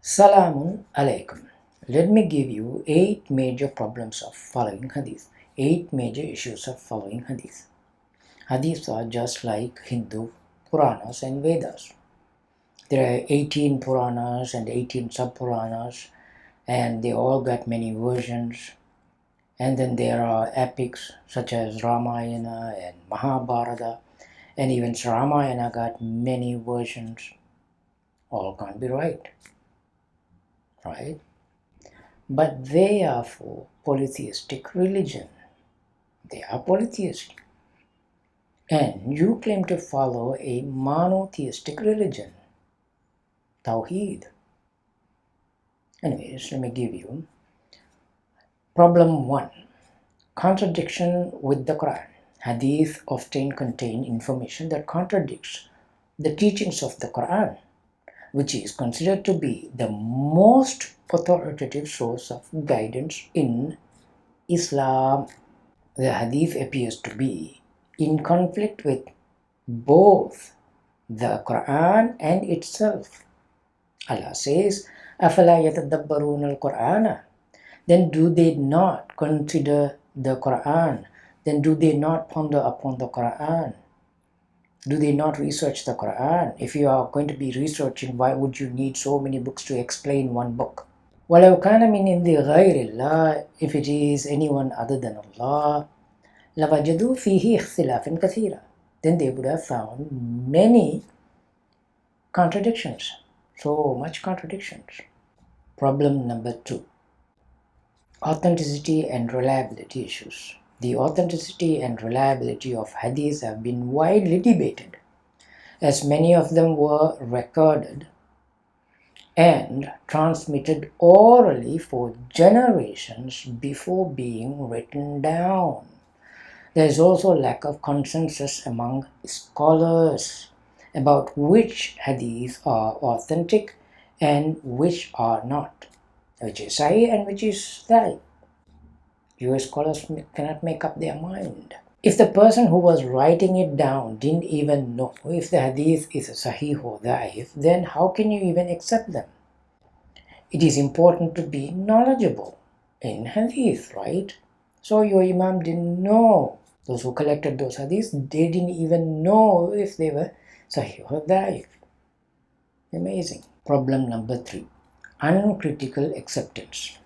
Salamun alaikum. Let me give you 8 major problems of following Hadith. 8 major issues of following Hadith. Hadiths are just like Hindu Puranas and Vedas. There are 18 Puranas and 18 sub-Puranas, and they all got many versions. And then there are epics such as Ramayana and Mahabharata, and even Ramayana got many versions. All can't be right. But they are for polytheistic religion. They are polytheistic. And you claim to follow a monotheistic religion, Tawheed. Anyways, let me give you problem 1. Contradiction with the Quran. Hadith often contain information that contradicts the teachings of the Quran, which is considered to be the most authoritative source of guidance in Islam. The hadith appears to be in conflict with both the Quran and itself. Allah says, أَفَلَا يَتَدَبَّرُونَ الْقُرْآنَ. Then do they not consider the Quran? Then do they not ponder upon the Quran? Do they not research the Quran? If you are going to be researching, why would you need so many books to explain one book? وَلَوْ كَانَ مِنْ عِنْدِ غَيْرِ اللَّهِ. If it is anyone other than Allah, لَوَجَدُوا فِيهِ اخْتِلَافًا كَثِيرًا. Then they would have found many contradictions. So much contradictions. Problem number 2. Authenticity and reliability issues. The authenticity and reliability of hadiths have been widely debated, as many of them were recorded and transmitted orally for generations before being written down. There is also a lack of consensus among scholars about which hadiths are authentic and which are not, which is sahih and which is dhaif. US scholars cannot make up their mind. If the person who was writing it down didn't even know if the hadith is a sahih or dhaif, then how can you even accept them? It is important to be knowledgeable in hadith, right? So your imam didn't know. Those who collected those hadiths, they didn't even know if they were sahih or dhaif. Amazing. Problem number 3. Uncritical acceptance.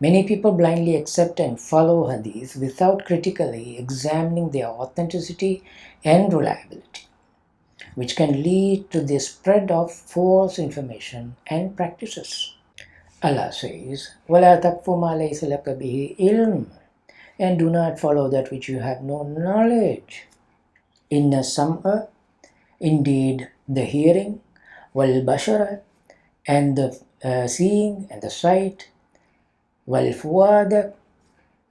Many people blindly accept and follow hadith without critically examining their authenticity and reliability, which can lead to the spread of false information and practices. Allah says, وَلَا تَقْفُ مَا لَيْسَ لَكَ بِهِ عِلْمٍ. And do not follow that which you have no knowledge. Inna sam'a, indeed the hearing, wal bashara, and the seeing and the sight, wal fuad,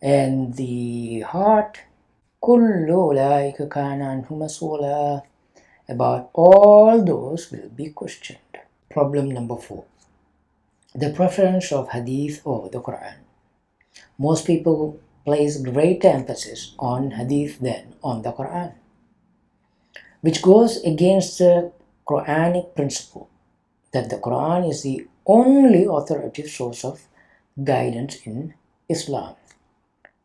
and the heart, kullu ulaika kana anhu mas'ula. About all those will be questioned. Problem number 4. The preference of hadith over the Quran. Most people place greater emphasis on hadith than on the Quran, which goes against the Quranic principle that the Quran is the only authoritative source of guidance in Islam.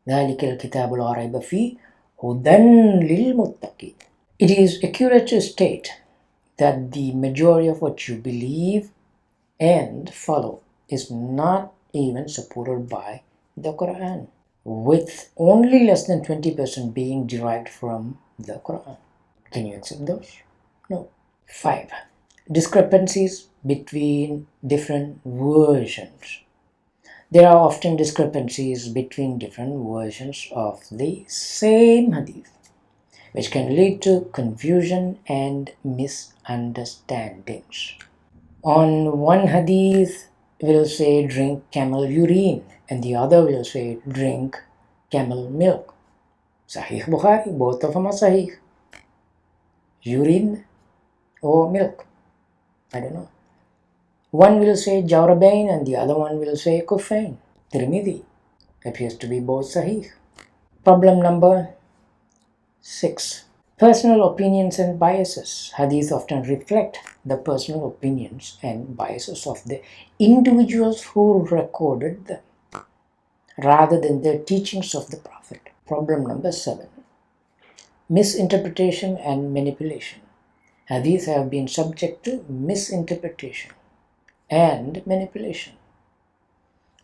ذَلِكَ الْكِتَابُ لَا رَيْبَ فِيهِ هُدًى لِلْمُتَّقِينَ. It is accurate to state that the majority of what you believe and follow is not even supported by the Quran, with only less than 20% being derived from the Quran. Can you accept those? No. 5. Discrepancies between different versions. There are often discrepancies between different versions of the same hadith, which can lead to confusion and misunderstandings. On one hadith will say drink camel urine, and the other will say drink camel milk. Sahih Bukhari, both of them are sahih. Urine or milk, I don't know. One will say Jawrabain and the other one will say Kufain. Tirmidhi appears to be both sahih. Problem number 6. Personal opinions and biases. Hadith often reflect the personal opinions and biases of the individuals who recorded them, rather than the teachings of the Prophet. Problem number 7. Misinterpretation and manipulation. Hadith have been subject to misinterpretation and manipulation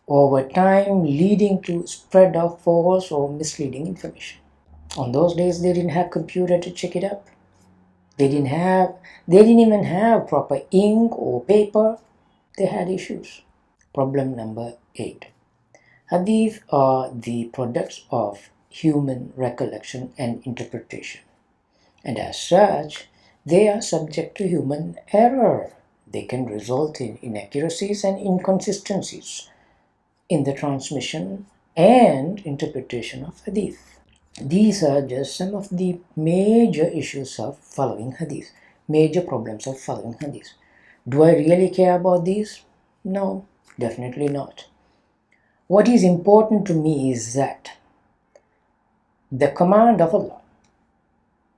over time, leading to spread of false or misleading information. On those days, they didn't have computer to check it up. They didn't even have proper ink or paper. They had issues. Problem number 8. Hadith are the products of human recollection and interpretation, and as such, they are subject to human error. They can result in inaccuracies and inconsistencies in the transmission and interpretation of Hadith. These are just some of the major issues of following Hadith, major problems of following Hadith. Do I really care about these? No, definitely not. What is important to me is that the command of Allah,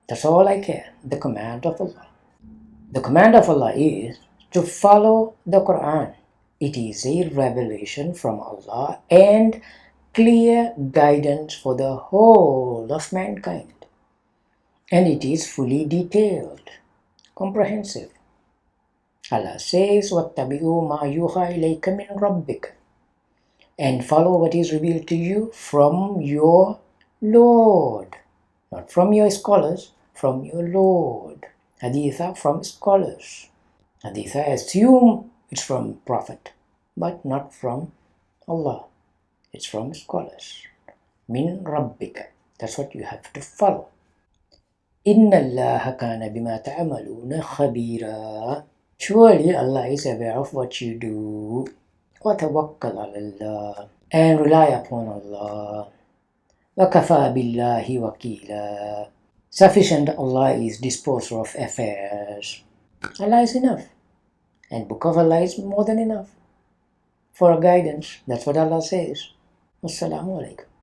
that's all I care, the command of Allah. The command of Allah is to follow the Quran. It is a revelation from Allah and clear guidance for the whole of mankind. And it is fully detailed, comprehensive. Allah says, وَاتَّبِعُوا مَا يُوحَى إِلَيْكَ مِنْ رَبِّكَ, and follow what is revealed to you from your Lord. Not from your scholars, from your Lord. Hadith are from scholars. Hadith assume it's from Prophet, but not from Allah. It's from scholars. Min Rabbika. That's what you have to follow. Inna Allah kana bima ta'amaluna khabira. Surely Allah is aware of what you do. Wa tawakkal ala Allah. And rely upon Allah. Wa kafa billahi wakila. Sufficient Allah is disposer of affairs. Allah is enough. And Book of Allah is more than enough for guidance. That's what Allah says. Assalamu alaikum.